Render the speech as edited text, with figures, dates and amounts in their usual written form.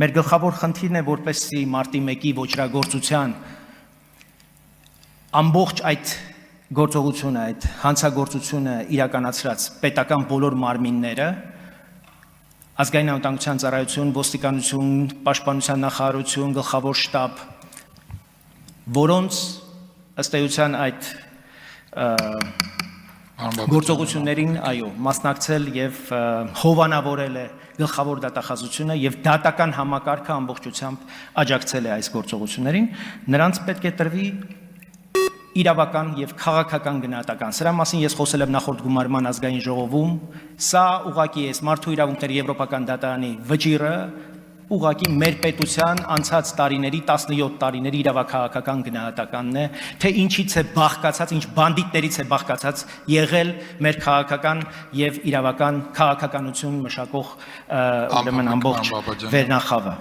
Մեր գլխավոր խնդիրն է, որպեսզի մարտի 1-ի ոճրագործության ամբողջ այդ գործողությունը, այդ հանցագործությունը իրականացրած պետական բոլոր մարմինները, ազգային անվտանգության ծառայություն, ոստիկանություն, պաշտպանության նախարարություն, գլխավոր շտաբ, որոնց ըստ էության այդ գործողություններին, այո, մասնակցել եւ հովանավորել է գլխավոր դատախազությունը եւ դատական համակարգը ամբողջությամբ աջակցել է այս գործողություններին, նրանց պետք է տրվի իրավական եւ քաղաքական գնահատական։ Սրա մասին ես խոսել եմ նախորդ գումարման ազգային ժողովում, սա ուղղակի է մարդու իրավունքների եվրոպական դատարանի վճիռը, ուղղակի մեր պետության անցած տարիների 17 տարիների իրավաքաղաքական գնահատականն է, թե ինչից է բաղկացած, ինչ բանդիտներից է բաղկացած եղել մեր քաղաքական եւ իրավական քաղաքականություն մշակող ուրեմն ամբողջ վերնախավը։